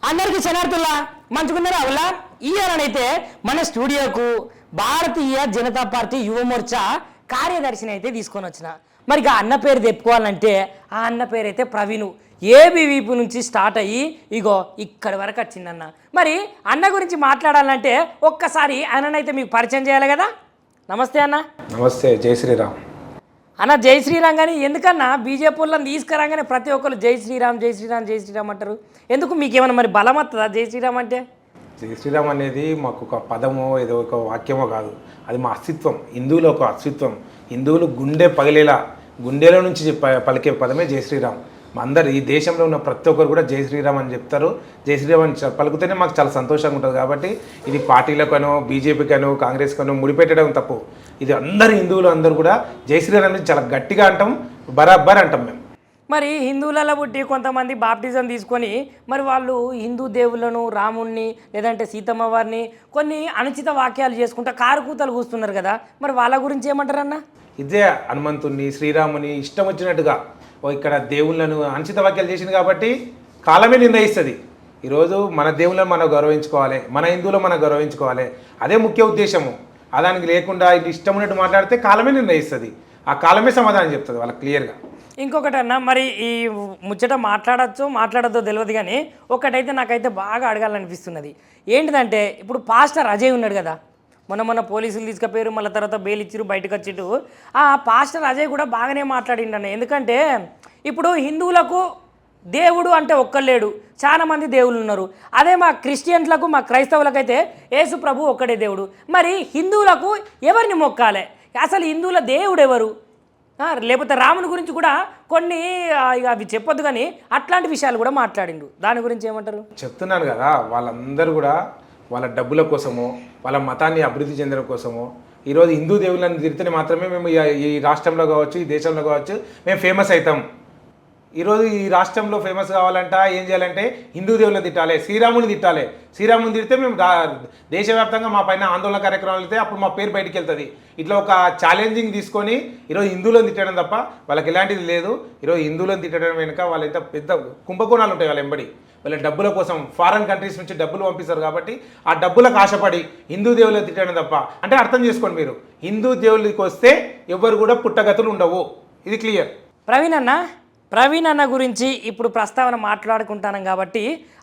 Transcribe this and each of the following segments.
అందరికీ శనార్థుల్లా మంచుకున్నారా అవులా ఇయ్యాలనైతే మన స్టూడియోకు భారతీయ జనతా పార్టీ యువ మోర్చా కార్యదర్శిని అయితే తీసుకొని వచ్చిన. మరి ఆ అన్న పేరు తెప్పుకోవాలంటే ఆ అన్న పేరు అయితే ప్రవీణ్. ఏబీవీపీ నుంచి స్టార్ట్ అయ్యి ఇగో ఇక్కడి వరకు వచ్చిందన్న. మరి అన్న గురించి మాట్లాడాలంటే ఒక్కసారి ఆయననైతే మీకు పరిచయం చేయాలి కదా. నమస్తే అన్న. నమస్తే, జై శ్రీరామ్ అన్న. జై శ్రీరామ్. కానీ ఎందుకన్నా బీజేపీ వాళ్ళని తీసుకురాగానే ప్రతి ఒక్కరు జై శ్రీరామ్ జై శ్రీరామ్ జై శ్రీరామ్ అంటారు, ఎందుకు? మీకేమన్నా మరి బలం వస్తుందా జై శ్రీరామ్ అంటే? జై శ్రీరామ్ అనేది మాకు ఒక పదమో ఏదో ఒక వాక్యమో కాదు, అది మా అస్తిత్వం. హిందువుల ఒక అస్తిత్వం. హిందువులు గుండె పగిలేలా గుండెలో నుంచి పలికే పదమే జై శ్రీరామ్. మా అందరు ఈ దేశంలో ఉన్న ప్రతి ఒక్కరు కూడా జై శ్రీరామ్ అని చెప్తారు. జై శ్రీరామ్ అని పలుకుతేనే మాకు చాలా సంతోషంగా ఉంటుంది. కాబట్టి ఇది పార్టీలకనో బీజేపీకనో కాంగ్రెస్కనో ముడిపెట్టడం తప్పు. ఇది అందరు హిందువులు అందరూ కూడా జై శ్రీరామ్ అనేది చాలా గట్టిగా అంటాం, బరాబర్ అంటాం మేము. మరి హిందువులలో పుట్టి కొంతమంది బాప్టిజం తీసుకొని మరి వాళ్ళు హిందూ దేవుళ్ళను, రాముణ్ణి లేదంటే సీతమ్మ వారిని కొన్ని అనుచిత వాక్యాలు చేసుకుంటా కారుకూతలు కూస్తున్నారు కదా, మరి వాళ్ళ గురించి ఏమంటారన్న? ఇదే హనుమంతుణ్ణి, శ్రీరాముని ఇష్టం వచ్చినట్టుగా ఇక్కడ దేవుళ్ళను అనుచిత వాక్యాలు చేసింది కాబట్టి కాలమే నిర్ణయిస్తుంది. ఈరోజు మన దేవుళ్ళను మనం గౌరవించుకోవాలి, మన హిందువులు మనం గౌరవించుకోవాలి. అదే ముఖ్య ఉద్దేశము. దానికి లేకుండా ఇది ఇష్టం ఉన్నట్టు మాట్లాడితే కాలమే నిర్ణయిస్తుంది. ఆ కాలమే సమాధానం చెప్తుంది వాళ్ళకి క్లియర్గా. ఇంకొకటి అన్న, మరి ఈ ముచ్చట మాట్లాడద్దో తెలియదు, కానీ ఒకటైతే నాకైతే బాగా అడగాలనిపిస్తున్నది. ఏంటిదంటే ఇప్పుడు పాస్టర్ అజయ్ ఉన్నాడు కదా, మొన్న పోలీసులు తీసుకుపోయారు, మళ్ళీ తర్వాత బెయిల్ ఇచ్చిరు, బయటకు వచ్చిట్టు. ఆ పాస్టర్ అజయ్ కూడా బాగానే మాట్లాడిండన్న. ఎందుకంటే ఇప్పుడు హిందువులకు దేవుడు అంటే ఒక్కలేడు, చాలా మంది దేవుళ్ళు ఉన్నారు. అదే మా క్రిస్టియన్స్లకు, మా క్రైస్తవులకైతే యేసు ప్రభు ఒక్కడే దేవుడు. మరి హిందువులకు ఎవరిని మొక్కాలి? అసలు హిందువుల దేవుడు ఎవరు? లేకపోతే రాముని గురించి కూడా కొన్ని అవి చెప్పొద్దు, కానీ అట్లాంటి విషయాలు కూడా మాట్లాడిండు. దాని గురించి ఏమంటారు? చెప్తున్నాను కదా, వాళ్ళందరూ కూడా వాళ్ళ డబ్బుల కోసమో వాళ్ళ మతాన్ని అభివృద్ధి చెందడం కోసమో ఈరోజు హిందూ దేవుళ్ళని తిరిగితే మాత్రమే మేము ఈ రాష్ట్రంలో కావచ్చు, ఈ దేశంలో కావచ్చు మేము ఫేమస్ అవుతాం. ఈరోజు ఈ రాష్ట్రంలో ఫేమస్ కావాలంటే ఏం చేయాలంటే హిందూ దేవుళ్ళని తిట్టాలి, శ్రీరాముని తిట్టాలి. శ్రీరాముని తిడితే మేము దేశవ్యాప్తంగా మా పైన ఆందోళన కార్యక్రమాలు అయితే అప్పుడు మా పేరు బయటికి వెళ్తుంది. ఇట్లా ఒక ఛాలెంజింగ్ తీసుకొని ఈరోజు హిందువులను తిట్టడం తప్ప వాళ్ళకి ఎలాంటిది లేదు. ఈరోజు హిందువులను తిట్టడం వెనుక వాళ్ళంతా పెద్ద కుంభకోణాలు ఉంటాయి. వాళ్ళ ఎంబడి వాళ్ళ డబ్బుల కోసం ఫారెన్ కంట్రీస్ నుంచి డబ్బులు పంపిస్తారు. కాబట్టి ఆ డబ్బులకు ఆశపడి హిందూ దేవుళ్ళని తిట్టడం తప్ప, అంటే అర్థం చేసుకోండి మీరు, హిందూ దేవుళ్ళకి వస్తే ఎవరు కూడా పుట్టగతులు ఉండవు. ఇది క్లియర్. ప్రవీణ్ అన్న గురించి ఇప్పుడు ప్రస్తావన మాట్లాడుకుంటాను కాబట్టి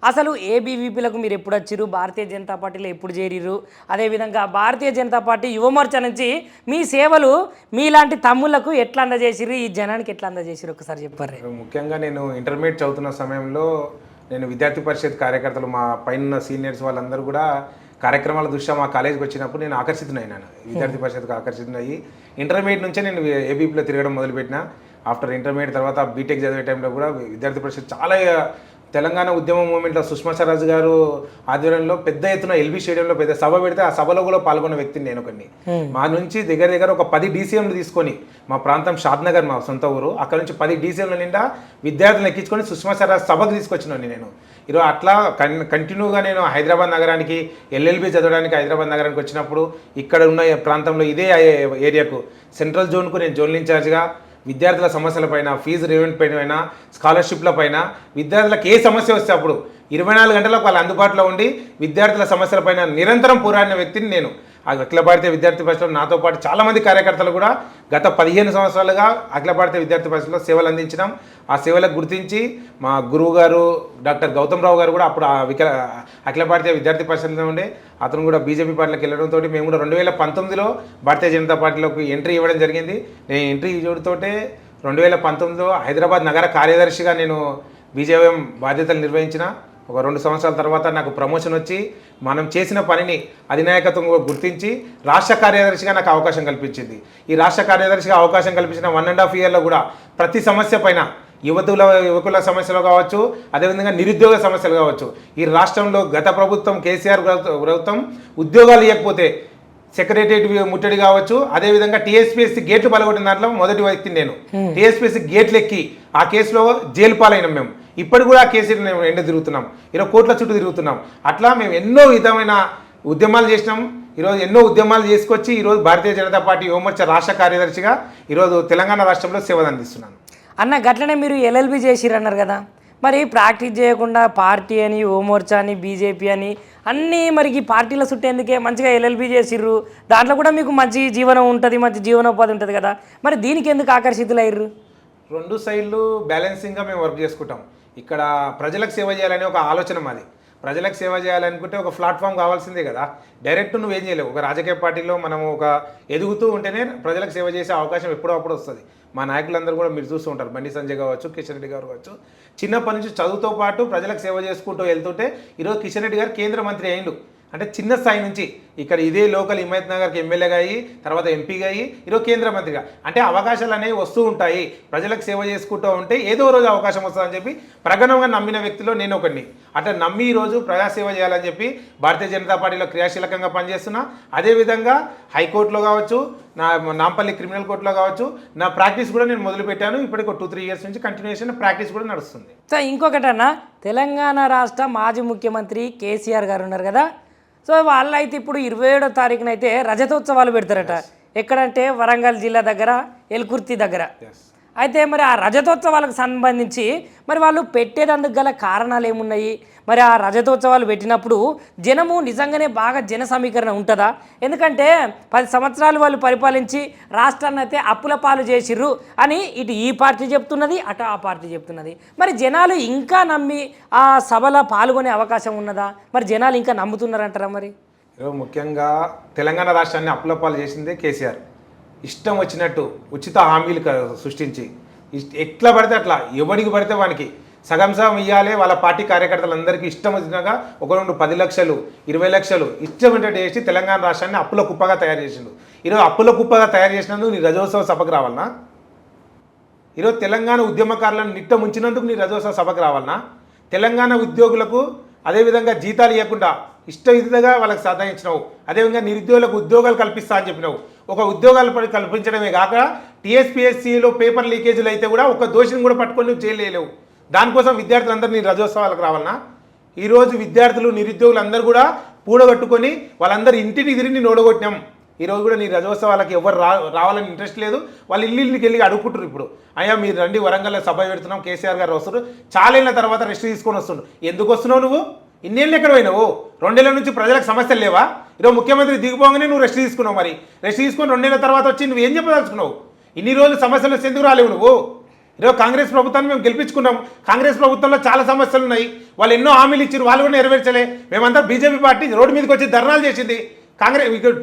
అసలు ఏబీవీపీలకు మీరు ఎప్పుడు వచ్చిర్రు, భారతీయ జనతా పార్టీలో ఎప్పుడు చేరిర్రు, అదేవిధంగా భారతీయ జనతా పార్టీ యువమోర్చా నుంచి మీ సేవలు మీలాంటి తమ్ముళ్లకు ఎట్లా అందజేసిర్రు, ఈ జనానికి ఎట్లా అందజేసిర్రు ఒకసారి చెప్పారు. ముఖ్యంగా నేను ఇంటర్మీడియట్ చదువుతున్న సమయంలో నేను విద్యార్థి పరిషత్ కార్యకర్తలు, మా పైన సీనియర్స్ వాళ్ళందరూ కూడా కార్యక్రమాల దృష్ట్యా మా కాలేజీకి వచ్చినప్పుడు నేను ఆకర్షితునైనాను. విద్యార్థి పరిషత్కి ఆకర్షితునయ్యి ఇంటర్మీడియట్ నుంచే నేను ఏబీపీలో తిరగడం మొదలుపెట్టిన. ఆఫ్టర్ ఇంటర్మీడియట్ తర్వాత బీటెక్ చదివే టైంలో కూడా విద్యార్థి పరిషత్ చాలా తెలంగాణ ఉద్యమ మూమెంట్లో సుష్మా స్వరాజ్ గారు ఆధ్వర్యంలో పెద్ద ఎత్తున ఎల్బీ స్టేడియంలో పెద్ద సభ పెడితే ఆ సభలో కూడా పాల్గొన్న వ్యక్తిని నేను కొన్ని. మా నుంచి దగ్గర ఒక 10 డీసీఎంలు తీసుకొని, మా ప్రాంతం షాద్నగర్ మా సొంత ఊరు, అక్కడ నుంచి 10 డీసీఎంల నిండా విద్యార్థులను ఎక్కించుకొని సుష్మా స్వరాజ్ సభకు తీసుకొచ్చినాను నేను. ఈరోజు అట్లా కంటిన్యూగా నేను హైదరాబాద్ నగరానికి ఎల్ఎల్బీ చదవడానికి హైదరాబాద్ నగరానికి వచ్చినప్పుడు ఇక్కడ ఉన్న ప్రాంతంలో ఇదే ఏరియాకు సెంట్రల్ జోన్కు నేను జోనల్ ఇన్ఛార్జ్గా విద్యార్థుల సమస్యల పైన, ఫీజు రిమెంట్ పైన, స్కాలర్షిప్ల పైన, విద్యార్థులకు ఏ సమస్య వస్తే అప్పుడు 24 గంటలకు వాళ్ళు అందుబాటులో ఉండి విద్యార్థుల సమస్యల పైన నిరంతరం పోరాడిన వ్యక్తిని నేను. అఖిల భారతీయ విద్యార్థి పరిషత్లో నాతో పాటు చాలామంది కార్యకర్తలు కూడా గత 15 సంవత్సరాలుగా అఖిల భారతీయ విద్యార్థి పరిషత్లో సేవలు అందించడం. ఆ సేవలకు గుర్తించి మా గురువు గారు డాక్టర్ గౌతమ్ రావు గారు కూడా అప్పుడు అఖిల భారతీయ విద్యార్థి పరిషత్లో ఉండే, అతను కూడా బీజేపీ పార్టీలోకి వెళ్ళడంతో మేము కూడా 2019లో భారతీయ జనతా పార్టీలోకి ఎంట్రీ ఇవ్వడం జరిగింది. నేను ఎంట్రీ ఇవ్వడంతో 2019లో హైదరాబాద్ నగర కార్యదర్శిగా నేను బీజేఎం బాధ్యతలు నిర్వహించిన. ఒక 2 సంవత్సరాల తర్వాత నాకు ప్రమోషన్ వచ్చి మనం చేసిన పనిని అధినాయకత్వం గుర్తించి రాష్ట్ర కార్యదర్శిగా నాకు అవకాశం కల్పించింది. ఈ రాష్ట్ర కార్యదర్శిగా అవకాశం కల్పించిన 1.5 ఇయర్లో కూడా ప్రతి సమస్య పైన, యువకుల సమస్యలు కావచ్చు, అదేవిధంగా నిరుద్యోగ సమస్యలు కావచ్చు, ఈ రాష్ట్రంలో గత ప్రభుత్వం కేసీఆర్ ప్రభుత్వం ఉద్యోగాలు ఇవ్వకపోతే సెక్రటరియట్ ముట్టడి కావచ్చు, అదేవిధంగా టీఎస్పీఎస్సీ గేట్లు పలగొట్టిన దాంట్లో మొదటి వ్యక్తిని నేను. టీఎస్పీఎస్సీ గేట్లు ఎక్కి ఆ కేసులో జైలు పాలైనాం మేము. ఇప్పటి కూడా ఆ కేసులు ఎండ తిరుగుతున్నాం, ఈరోజు కోట్ల చుట్టూ తిరుగుతున్నాం. అట్లా మేము ఎన్నో విధమైన ఉద్యమాలు చేసినాం. ఈరోజు ఎన్నో ఉద్యమాలు చేసుకొచ్చి ఈరోజు భారతీయ జనతా పార్టీ యువమోర్చా రాష్ట్ర కార్యదర్శిగా ఈరోజు తెలంగాణ రాష్ట్రంలో సేవలు అందిస్తున్నాను. అన్న గట్లనే మీరు ఎల్ఎల్బి చేసిర్రు అన్నారు కదా, మరి ప్రాక్టీస్ చేయకుండా పార్టీ అని ఓమోర్చా అని బీజేపీ అని అన్నీ మరి ఈ పార్టీల చుట్టేందుకే మంచిగా ఎల్ఎల్బీ చేసిర్రు, దాంట్లో కూడా మీకు మంచి జీవనం ఉంటుంది, మంచి జీవనోపాధి ఉంటుంది కదా, మరి దీనికి ఎందుకు ఆకర్షితులయ్యారు? రెండు సైడ్లు బ్యాలెన్సింగ్గా మేము వర్క్ చేసుకుంటాం. ఇక్కడ ప్రజలకు సేవ చేయాలనే ఒక ఆలోచన మాది. ప్రజలకు సేవ చేయాలనుకుంటే ఒక ప్లాట్ఫామ్ కావాల్సిందే కదా. డైరెక్ట్ నువ్వేం చేయలేవు. ఒక రాజకీయ పార్టీలో మనము ఒక ఎదుగుతూ ఉంటేనే ప్రజలకు సేవ చేసే అవకాశం ఎప్పుడో అప్పుడు వస్తుంది. మా నాయకులందరూ కూడా మీరు చూస్తూ ఉంటారు, బండి సంజయ్ కావచ్చు, కిషన్ రెడ్డి గారు కావచ్చు, చిన్నప్పటి నుంచి చదువుతో పాటు ప్రజలకు సేవ చేసుకుంటూ వెళ్తుంటే ఈరోజు కిషన్ రెడ్డి గారు కేంద్ర మంత్రి అయ్యిండు. అంటే చిన్న స్థాయి నుంచి ఇక్కడ ఇదే లోకల్ హిమాయత్ నగర్కి ఎమ్మెల్యేగా అయ్యి తర్వాత ఎంపీగా అయ్యి ఈరోజు కేంద్ర మంత్రిగా, అంటే అవకాశాలు అనేవి వస్తూ ఉంటాయి. ప్రజలకు సేవ చేసుకుంటూ ఉంటే ఏదో రోజు అవకాశం వస్తుందని చెప్పి ప్రగణంగా నమ్మిన వ్యక్తిలో నేను ఒకడిని. అట్లా నమ్మి ఈరోజు ప్రజాసేవ చేయాలని చెప్పి భారతీయ జనతా పార్టీలో క్రియాశీలకంగా పనిచేస్తున్నా. అదేవిధంగా హైకోర్టులో కావచ్చు, నాంపల్లి క్రిమినల్ కోర్టులో కావచ్చు నా ప్రాక్టీస్ కూడా నేను మొదలుపెట్టాను. ఇప్పటికి 2-3 ఇయర్స్ నుంచి కంటిన్యూషన్ ప్రాక్టీస్ కూడా నడుస్తుంది. సో ఇంకొకటన్నా, తెలంగాణ రాష్ట్ర మాజీ ముఖ్యమంత్రి కేసీఆర్ గారు ఉన్నారు కదా, సో వాళ్ళైతే ఇప్పుడు 27వ తారీఖున అయితే రజతోత్సవాలు పెడతారట. ఎక్కడంటే వరంగల్ జిల్లా దగ్గర ఎల్కుర్తి దగ్గర. అయితే మరి ఆ రజతోత్సవాలకు సంబంధించి మరి వాళ్ళు పెట్టేదందుకు గల కారణాలు ఏమున్నాయి? మరి ఆ రజతోత్సవాలు పెట్టినప్పుడు జనము నిజంగానే బాగా జన సమీకరణ ఉంటుందా? ఎందుకంటే 10 సంవత్సరాలు వాళ్ళు పరిపాలించి రాష్ట్రాన్ని అయితే అప్పుల పాలు చేసిర్రు అని ఇటు ఈ పార్టీ చెప్తున్నది, అటు ఆ పార్టీ చెప్తున్నది. మరి జనాలు ఇంకా నమ్మి ఆ సభలో పాల్గొనే అవకాశం ఉన్నదా? మరి జనాలు ఇంకా నమ్ముతున్నారంటారా? మరి ముఖ్యంగా తెలంగాణ రాష్ట్రాన్ని అప్పుల పాలు చేసిందే కేసీఆర్. ఇష్టం వచ్చినట్టు ఉచిత హామీలు సృష్టించి ఎట్లా పడితే అట్లా ఎవడికి పడితే వానికి సగం ఇవ్వాలి. వాళ్ళ పార్టీ కార్యకర్తలందరికీ ఇష్టం వచ్చినాక 10 లక్షలు 20 లక్షలు ఇష్టమైనట్టు చేసి తెలంగాణ రాష్ట్రాన్ని అప్పుల కుప్పగా తయారు చేసిండు. ఈరోజు అప్పుల కుప్పగా తయారు చేసినందుకు నీ రజోత్సవ సభకు రావాలన్నా? ఈరోజు తెలంగాణ ఉద్యమకారులను నిట్ట ముంచినందుకు నీ రజోత్సవ సభకు రావాలన్నా? తెలంగాణ ఉద్యోగులకు అదేవిధంగా జీతాలు ఇవ్వకుండా ఇష్టవిధిగా వాళ్ళకి సతాయించినావు. అదేవిధంగా నిరుద్యోగులకు ఉద్యోగాలు కల్పిస్తా అని చెప్పినావు. ఒక ఉద్యోగాలు కల్పించడమే కాక టీఎస్పీఎస్సీలో పేపర్ లీకేజీలు అయితే కూడా ఒక దోషిని కూడా పట్టుకొని చేయలేవు. దానికోసం విద్యార్థులందరూ నీ రజోత్సవాలకు రావాలన్నా? ఈరోజు విద్యార్థులు నిరుద్యోగులు అందరూ కూడా పూడగట్టుకొని వాళ్ళందరూ ఇంటిని తిరిగి నోడగొట్టినాం. ఈరోజు కూడా నీ రజోత్సవాలకి ఎవరు రావాలని ఇంట్రెస్ట్ లేదు. వాళ్ళు ఇల్లుకి వెళ్ళి అడుగుకుంటారు. ఇప్పుడు అయ్యా మీరు రండి, వరంగల్లో సభ పెడుతున్నాం, కేసీఆర్ గారు వస్తారు, చాలైన తర్వాత రెస్ట్ తీసుకొని వస్తుండు. ఎందుకు వస్తున్నావు నువ్వు? ఇన్నేళ్ళు ఎక్కడ పోయినావు? 2 ఏళ్ళ నుంచి ప్రజలకు సమస్యలు లేవా? ఈరోజు ముఖ్యమంత్రి దిగిపోగానే నువ్వు రెస్ట్ తీసుకున్నావు. మరి రెస్ట్ తీసుకొని 2 ఏళ్ళ తర్వాత వచ్చి నువ్వు ఏం చెప్పదలుచుకున్నావు? ఇన్ని రోజులు సమస్యలు వస్తే ఎందుకు రాలేవు నువ్వు? ఈరోజు కాంగ్రెస్ ప్రభుత్వాన్ని మేము గెలిపించుకున్నాం. కాంగ్రెస్ ప్రభుత్వంలో చాలా సమస్యలు ఉన్నాయి. వాళ్ళు ఎన్నో హామీలు ఇచ్చారు, వాళ్ళు కూడా నెరవేర్చలే. మేమంతా బీజేపీ పార్టీ రోడ్డు మీదకి వచ్చి ధర్నాలు చేసింది.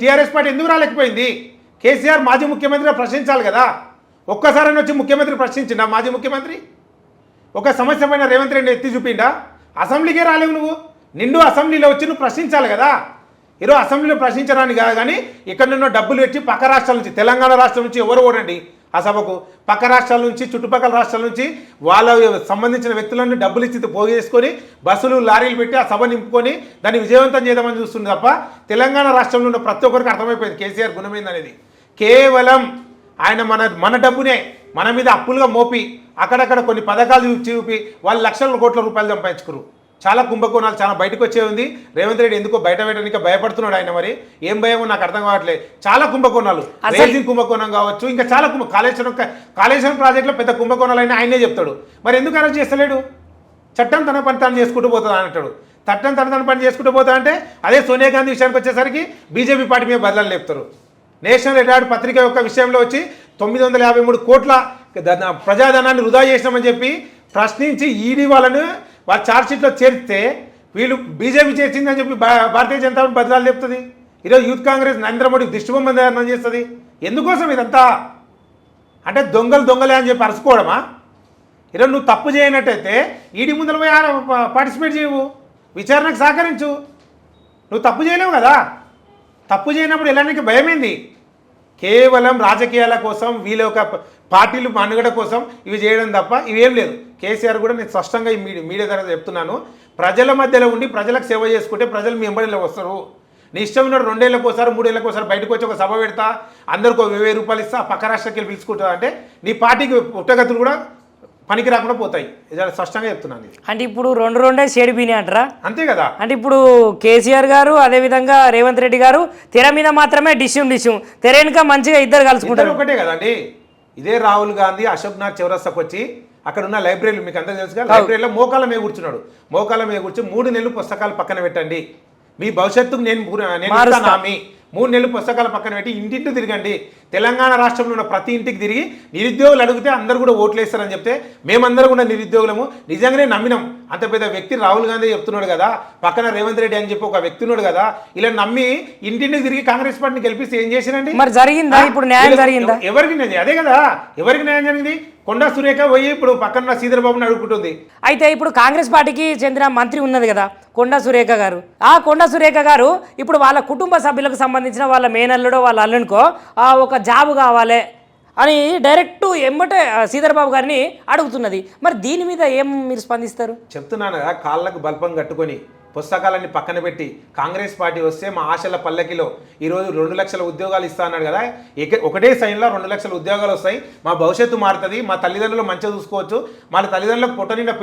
టీఆర్ఎస్ పార్టీ ఎందుకు రాలేకపోయింది? కేసీఆర్ మాజీ ముఖ్యమంత్రిగా ప్రశ్నించాలి కదా. ఒక్కసారి వచ్చి ముఖ్యమంత్రి ప్రశ్నించిండా? మాజీ ముఖ్యమంత్రి ఒక సమస్య పైన రేవంత్ రెడ్డి ఎత్తి చూపిండా? అసెంబ్లీకే రాలేవు నువ్వు. నిండు అసెంబ్లీలో వచ్చి నువ్వు ప్రశ్నించాలి కదా. ఈరోజు అసెంబ్లీలో ప్రశ్నించడానికి కాదు కానీ ఇక్కడ నిన్న డబ్బులు పెట్టి పక్క రాష్ట్రాల నుంచి, తెలంగాణ రాష్ట్రం నుంచి ఎవరు ఓడండి ఆ సభకు? పక్క రాష్ట్రాల నుంచి, చుట్టుపక్కల రాష్ట్రాల నుంచి వాళ్ళ సంబంధించిన వ్యక్తులను డబ్బులు ఇచ్చి పోగేసుకొని బస్సులు లారీలు పెట్టి ఆ సభ నింపుకొని దాన్ని విజయవంతం చేద్దామని చూస్తుంది తప్ప తెలంగాణ రాష్ట్రంలో ఉన్న ప్రతి ఒక్కరికి అర్థమైపోయింది కేసీఆర్ గుణమైందనేది. కేవలం ఆయన మన డబ్బునే మన మీద అప్పులుగా మోపి అక్కడక్కడ కొన్ని పథకాలు చూపి వాళ్ళు లక్షల కోట్ల రూపాయలు సంపాదించుకురు. చాలా కుంభకోణాలు చాలా బయటకు వచ్చే ఉంది. రేవంత్ రెడ్డి ఎందుకో బయట పెట్టడానికి భయపడుతున్నాడు. ఆయన మరి ఏం భయమో నాకు అర్థం కావట్లేదు. చాలా కుంభకోణాలు, రైజింగ్ కుంభకోణం కావచ్చు, ఇంకా చాలా కాళేశ్వరం ప్రాజెక్టులో పెద్ద కుంభకోణాలు అయినా ఆయనే చెప్తాడు. మరి ఎందుకు అరెస్ట్ చేస్తలేడు? చట్టం తన పని తాను చేసుకుంటూ పోతుంది అంటాడు. చట్టం తన పని చేసుకుంటూ పోతా అంటే అదే సోనియా గాంధీ విషయానికి వచ్చేసరికి బీజేపీ పార్టీ మీద బదలాలు లేపుతారు. నేషనల్ హెరాల్డ్ పత్రిక యొక్క విషయంలో వచ్చి 953 కోట్ల ప్రజాధనాన్ని వృధా చేసినామని చెప్పి ప్రశ్నించి ఈడీ వాళ్ళను వాళ్ళ ఛార్జ్షీట్లో చేరిస్తే వీళ్ళు బీజేపీ చేసిందని చెప్పి భారతీయ జనతా పార్టీ బదలాలు చెప్తుంది. ఈరోజు యూత్ కాంగ్రెస్ నరేంద్ర మోడీ దిష్టిబొమ్మ తయారు చేస్తుంది. ఎందుకోసం ఇదంతా? అంటే దొంగలే అని చెప్పి అరుచుకోవడమా? ఈరోజు నువ్వు తప్పు చేయనట్టయితే ఈడీ ముందర పోయి పార్టిసిపేట్ చేయవు, విచారణకు సహకరించు. నువ్వు తప్పు చేయలేవు కదా. తప్పు చేయనప్పుడు ఎలానికి భయమైంది? కేవలం రాజకీయాల కోసం వీళ్ళ యొక్క పార్టీలు మనుగడ కోసం ఇవి చేయడం తప్ప ఇవేం లేదు. కేసీఆర్ కూడా నేను స్పష్టంగా ఈ మీడియా ద్వారా చెప్తున్నాను, ప్రజల మధ్యలో ఉండి ప్రజలకు సేవ చేసుకుంటే ప్రజలు మీ ఎంబడిలో వస్తారు. నీ ఇష్టం ఉన్న 2 ఏళ్ళకి ఒకసారి 3 ఏళ్ళకి ఒకసారి బయటకు వచ్చి ఒక సభ పెడతా, అందరికీ 1000 రూపాయలు ఇస్తా, పక్క రాష్ట్రానికి వెళ్ళి పిలుచుకుంటా అంటే నీ పార్టీకి పుట్టగతులు కూడా పనికి రాకుండా పోతాయి. ఇది స్పష్టంగా చెప్తున్నాను. అంటే ఇప్పుడు 2 షేడ్ బీనే అంటారా? అంతే కదా. అంటే ఇప్పుడు కేసీఆర్ గారు అదేవిధంగా రేవంత్ రెడ్డి గారు తెర మీద మాత్రమే డిష్యూం తెర వెనుక మంచిగా ఇద్దరు కలుసుకుంటారు. ఒకటే కదండి. ఇదే రాహుల్ గాంధీ అశోక్ నాథ్ చౌరస్తాకు వచ్చి అక్కడ ఉన్న లైబ్రరీలు మీకు అందరూ తెలుసుగా, లైబ్రరీలో మోకాల మీద కూర్చున్నాడు. మోకాల మీద కూర్చొని 3 నెలలు పుస్తకాలు పక్కన పెట్టండి, మీ భవిష్యత్తుకు నేను ఇస్తాను హామీ. 3 నెలలు పుస్తకాలు పక్కన పెట్టి ఇంటింటి తిరగండి. తెలంగాణ రాష్ట్రంలో ఉన్న ప్రతి ఇంటికి తిరిగి నిరుద్యోగులు అడిగితే అందరూ కూడా ఓట్లు వేస్తారని చెప్తే మేమందరం కూడా నిరుద్యోగులము. నిజంగానే నమ్మినాం. అంత పెద్ద వ్యక్తి రాహుల్ గాంధీ చెప్తున్నాడు కదా, పక్కన రేవంత్ రెడ్డి అని చెప్పి ఒక వ్యక్తి ఉన్నాడు కదా, ఇలా నమ్మి ఇంటింటికి తిరిగి కాంగ్రెస్ పార్టీని గెలిపిస్తే ఏం చేసినండి? మరి జరిగిందా? ఇప్పుడు న్యాయం జరిగిందా? ఎవరికి న్యాయం? అదే కదా, ఎవరికి న్యాయం జరిగింది? కొండా సురేఖ పోయి ఇప్పుడు పక్కన శ్రీధర్ బాబుని అడుగుతుంది. అయితే ఇప్పుడు కాంగ్రెస్ పార్టీకి చెందిన మంత్రి ఉన్నది కదా కొండా సురేఖ గారు. ఆ కొండా సురేఖ గారు ఇప్పుడు వాళ్ళ కుటుంబ సభ్యులకు సంబంధించిన వాళ్ళ మేనల్లుడో వాళ్ళ అల్లునికో ఒక జాబ్ కావాలి అని డైరెక్ట్ ఎమ్మటే శ్రీధర్ బాబు గారిని అడుగుతున్నది. మరి దీని మీద ఏం మీరు స్పందిస్తారు? చెప్తున్నాను కదా, కాళ్ళకు బల్పం కట్టుకొని పుస్తకాలన్నీ పక్కన పెట్టి కాంగ్రెస్ పార్టీ వస్తే మా ఆశల పల్లకిలో ఈరోజు 2 లక్షల ఉద్యోగాలు ఇస్తా అన్నాడు కదా, ఒకటే సైన్లో 2 లక్షల ఉద్యోగాలు వస్తాయి, మా భవిష్యత్తు మారుతుంది, మా తల్లిదండ్రులు మంచిగా చూసుకోవచ్చు, మా తల్లిదండ్రులకు పొట్ట నిండా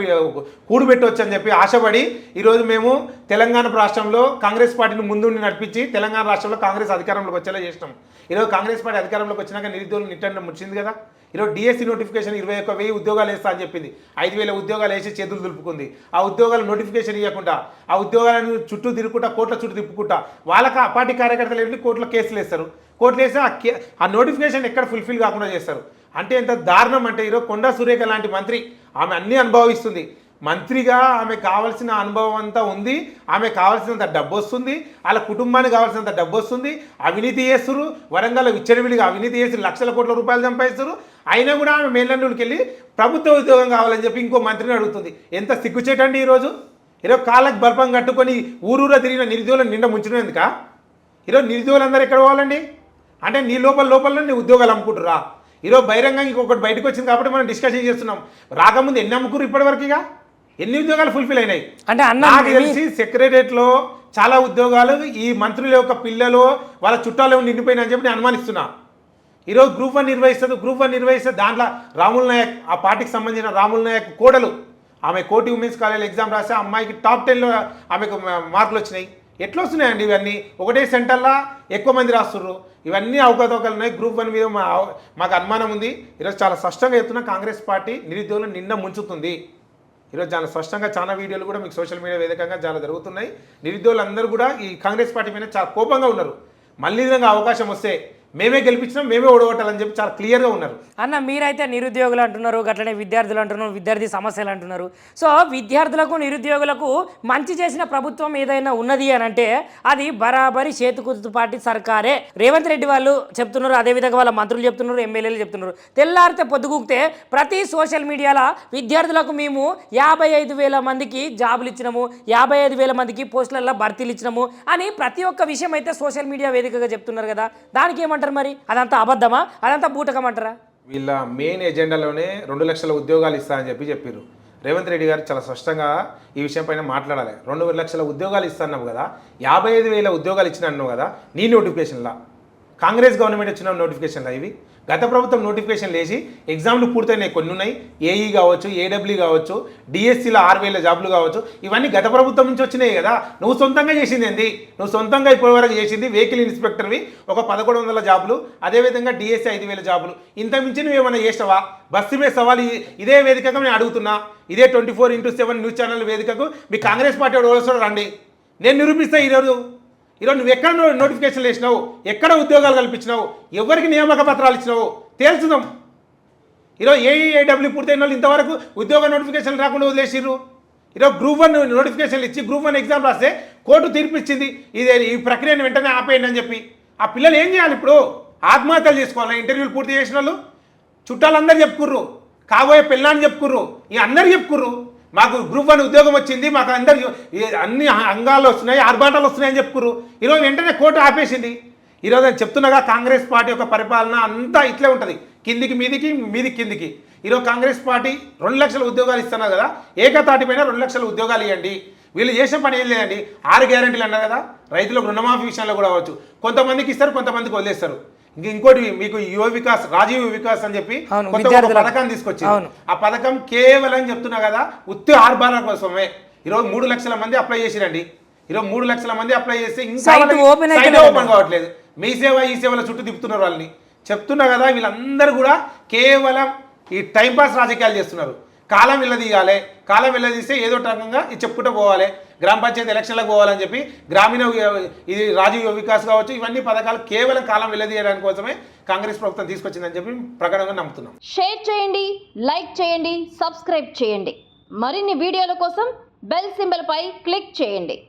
కూడు పెట్టవచ్చు అని చెప్పి ఆశపడి ఈరోజు మేము తెలంగాణ రాష్ట్రంలో కాంగ్రెస్ పార్టీని ముందుండి నడిపించి తెలంగాణ రాష్ట్రంలో కాంగ్రెస్ అధికారంలోకి వచ్చేలా చేసినాం. ఈరోజు కాంగ్రెస్ పార్టీ అధికారంలోకి వచ్చినాక నిరుద్యోగులు నిట్టండి ముచ్చింది కదా. ఈరోజు డిఎస్సి నోటిఫికేషన్ 21,000 ఉద్యోగాలు వేస్తా అని చెప్పింది. 5,000 ఉద్యోగాలు వేసి చేతులు దులుపుకుంది. ఆ ఉద్యోగాలు నోటిఫికేషన్ ఇవ్వకుండా ఆ ఉద్యోగాలను చుట్టూ తిరుగుకుంటా కోట్ల చుట్టూ తిప్పుకుంటా వాళ్ళకి ఆ పార్టీ కార్యకర్తలు వెళ్ళి కోర్టులో కేసులు వేస్తారు. కోర్టులు వేస్తే ఆ నోటిఫికేషన్ ఎక్కడ ఫుల్ఫిల్ కాకుండా చేస్తారు. అంటే ఎంత దారుణం అంటే ఈరోజు కొండా సురేఖ లాంటి మంత్రి, ఆమె అన్నీ అనుభవిస్తుంది. మంత్రిగా ఆమె కావాల్సిన అనుభవం అంతా ఉంది, ఆమె కావాల్సినంత డబ్బు వస్తుంది, వాళ్ళ కుటుంబానికి కావాల్సినంత డబ్బు వస్తుంది. అవినీతి చేస్తారు, వరంగల్ విచ్చలవిడిగా అవినీతి చేసి లక్షల కోట్ల రూపాయలు సంపాదిస్తారు. అయినా కూడా ఆమె మేల్లండూరికి వెళ్ళి ప్రభుత్వ ఉద్యోగం కావాలని చెప్పి ఇంకో మంత్రిని అడుగుతుంది. ఎంత సిగ్గుచేటండి! ఈరోజు కాళ్ళకి బల్పం కట్టుకొని ఊరూరా తిరిగిన నిరుద్యోగులను నిండా ముంచడం ఎందుక? ఈరోజు నిరుద్యోగులందరూ ఎక్కడ పోవాలండి? అంటే నీ లోపల నీ ఉద్యోగాలు అమ్ముకుంటురా? ఈరోజు బహిరంగంగా ఇంకొకటి బయటకు వచ్చింది కాబట్టి మనం డిస్కషన్ చేస్తున్నాం. రాకముందు ఎన్ని అమ్ముకురు ఇప్పటివరకు? ఇక ఎన్ని ఉద్యోగాలు ఫుల్ఫిల్ అయినాయి? అంటే నాకు తెలిసి సెక్రటరియట్లో చాలా ఉద్యోగాలు ఈ మంత్రుల యొక్క పిల్లలు వాళ్ళ చుట్టాలు నిండిపోయినాయని చెప్పి నేను అనుమానిస్తున్నా. ఈరోజు గ్రూప్ 1 నిర్వహిస్తే దాంట్లో రాముల్ నాయక్, ఆ పార్టీకి సంబంధించిన రాముల్ నాయక్ కోడలు, ఆమె కోటి ఉమెన్స్ కాలేజ్ ఎగ్జామ్ రాస్తే అమ్మాయికి టాప్ 10లో ఆమెకు మార్కులు వచ్చినాయి. ఎట్లా వస్తున్నాయండి ఇవన్నీ? ఒకటే సెంటర్లో ఎక్కువ మంది రాస్తున్నారు. ఇవన్నీ అవకతవకలు ఉన్నాయి. గ్రూప్ 1 మీద మాకు అనుమానం ఉంది. ఈరోజు చాలా స్పష్టంగా చెప్తున్నా, కాంగ్రెస్ పార్టీ నిరుద్యోగులను నిన్న ముంచుతుంది. ఈరోజు చాలా స్పష్టంగా చాలా వీడియోలు కూడా మీకు సోషల్ మీడియా వేదికగా చాలా జరుగుతున్నాయి. నిరుద్యోగులు అందరూ కూడా ఈ కాంగ్రెస్ పార్టీ మీద చాలా కోపంగా ఉన్నారు. మళ్ళీ విధంగా అవకాశం వస్తే మేమే గెలిపించినాం, మేమే ఓడగొట్టాలని చెప్పి చాలా క్లియర్గా ఉన్నారు. అన్న మీరైతే నిరుద్యోగులు అంటున్నారు, గట్లనే విద్యార్థులు అంటున్నారు, విద్యార్థి సమస్యలు అంటున్నారు. సో విద్యార్థులకు నిరుద్యోగులకు మంచి చేసిన ప్రభుత్వం ఏదైనా ఉన్నది అని అంటే అది బరాబరి చేతుకుర్తు పార్టీ సర్కారే. రేవంత్ రెడ్డి వాళ్ళు చెప్తున్నారు, అదేవిధంగా వాళ్ళ మంత్రులు చెప్తున్నారు, ఎమ్మెల్యేలు చెప్తున్నారు. తెల్లారితే పొద్దుగూకితే ప్రతి సోషల్ మీడియాలో విద్యార్థులకు మేము 55,000 మందికి జాబులు ఇచ్చినాము, 55,000 మందికి పోస్టులలో భర్తీలు ఇచ్చినాము అని ప్రతి ఒక్క విషయం అయితే సోషల్ మీడియా వేదికగా చెప్తున్నారు కదా. దానికి ఏమంటారు మరి? అదంతా అబద్ధమా? అదంతా బూటకమంటారా? వీళ్ళ మెయిన్ ఎజెండాలోనే 2 లక్షల ఉద్యోగాలు ఇస్తా అని చెప్పారు. రేవంత్ రెడ్డి గారు చాలా స్పష్టంగా ఈ విషయం పైన మాట్లాడాలి. 2 లక్షల ఉద్యోగాలు ఇస్తున్నావు కదా, 55,000 ఉద్యోగాలు ఇచ్చిన అన్నావు కదా, నీ నోటిఫికేషన్లా కాంగ్రెస్ గవర్నమెంట్ వచ్చిన నోటిఫికేషన్లా ఇవి? గత ప్రభుత్వం నోటిఫికేషన్ లేచి ఎగ్జామ్లు పూర్తయినాయి, కొన్ని ఉన్నాయి. ఏఈ కావచ్చు, ఏడబ్ల్యూ కావచ్చు, డిఎస్సీలో 6,000 జాబులు కావచ్చు. ఇవన్నీ గత ప్రభుత్వం నుంచి వచ్చినాయి కదా. నువ్వు సొంతంగా చేసింది ఏంది? నువ్వు సొంతంగా ఇప్పటివరకు చేసింది వెహికల్ ఇన్స్పెక్టర్వి ఒక 1,100 జాబులు, అదేవిధంగా డిఎస్సీ 5,000 జాబులు. ఇంత మించి నువ్వు ఏమైనా చేస్తావా? బస్సు మీద సవాల్ ఇదే వేదికగా నేను అడుగుతున్నా. ఇదే 24/7 న్యూస్ ఛానల్ వేదికకు మీ కాంగ్రెస్ పార్టీ ఓడిస్తాడు రండి, నేను నిరూపిస్తా. ఈరోజు నువ్వు ఎక్కడ నోటిఫికేషన్లు వేసినావు, ఎక్కడ ఉద్యోగాలు కల్పించినావు, ఎవరికి నియామక పత్రాలు ఇచ్చినావు తెలుసుదాం. ఈరోజు ఏడబ్ల్యూ పూర్తయిన వాళ్ళు ఇంతవరకు ఉద్యోగ నోటిఫికేషన్లు రాకుండా వదిలేసిర్రు. ఈరోజు గ్రూప్ 1 నోటిఫికేషన్లు ఇచ్చి గ్రూప్ 1 ఎగ్జామ్ రాస్తే కోర్టు తీర్పు ఇచ్చింది ఈ ప్రక్రియను వెంటనే ఆపేయండి అని చెప్పి. ఆ పిల్లలు ఏం చేయాలి ఇప్పుడు? ఆత్మహత్యలు చేసుకోవాలి. ఇంటర్వ్యూలు పూర్తి చేసిన వాళ్ళు చుట్టాలందరూ చెప్పుకుర్రు, కాబోయే పిల్లని చెప్పుకుర్రు, ఈ అందరు చెప్పుకుర్రు మాకు గ్రూప్ 1 ఉద్యోగం వచ్చింది, మాకు అందరు అన్ని అంగాలు వస్తున్నాయి, ఆర్భాటాలు వస్తున్నాయని చెప్పుకుర్రు. ఈరోజు వెంటనే కోర్టు ఆపేసింది. ఈరోజు నేను చెప్తున్నాగా కాంగ్రెస్ పార్టీ యొక్క పరిపాలన అంతా ఇట్లే ఉంటుంది, కిందికి మీదికి, మీదికి కిందికి. ఈరోజు కాంగ్రెస్ పార్టీ 2 లక్షల ఉద్యోగాలు ఇస్తున్నారు కదా, ఏకతాటిపైన 2 లక్షల ఉద్యోగాలు ఇవ్వండి. వీళ్ళు చేసిన పని ఏం లేదండి. 6 గ్యారెంటీలు అన్నారు కదా, రైతులకు రుణమాఫీ విషయంలో కూడా అవ్వచ్చు. కొంతమందికి ఇస్తారు, కొంతమందికి వదిలేస్తారు. ఇంకోటి మీకు యువ వికాస్, రాజీవ్ వికాస్ అని చెప్పి కొత్త పథకాన్ని తీసుకొచ్చి, ఆ పథకం కేవలం చెప్తున్నా కదా ఉత్తి ఆర్భాల కోసమే. ఈరోజు 3 లక్షల మంది అప్లై చేసిరండి. ఈరోజు 3 లక్షల మంది అప్లై చేస్తే ఇంకా ఓపెన్ కావట్లేదు. మీ సేవ ఈ సేవల చుట్టూ తిప్పుతున్నారు వాళ్ళని. చెప్తున్నా కదా వీళ్ళందరూ కూడా కేవలం ఈ టైంపాస్ రాజకీయాలు చేస్తున్నారు. కాలం వెళ్ళదీయాలి, కాలం వెళ్ళదీస్తే ఏదో ఒక రకంగా ఇది చెప్పుకుంటూ పోవాలి, గ్రామ పంచాయతీ ఎలక్షన్లకు పోవాలని చెప్పి ఇది రాజీవ్ యువ వికాస్ కావచ్చు, ఇవన్నీ పథకాలు కేవలం కాలం వెళ్ళదీయడానికి కోసమే కాంగ్రెస్ ప్రభుత్వం తీసుకొచ్చిందని చెప్పి ప్రకటనగా నమ్ముతున్నాం. షేర్ చేయండి, లైక్ చేయండి, సబ్స్క్రైబ్ చేయండి. మరిన్ని వీడియోల కోసం బెల్ సింబల్ పై క్లిక్ చేయండి.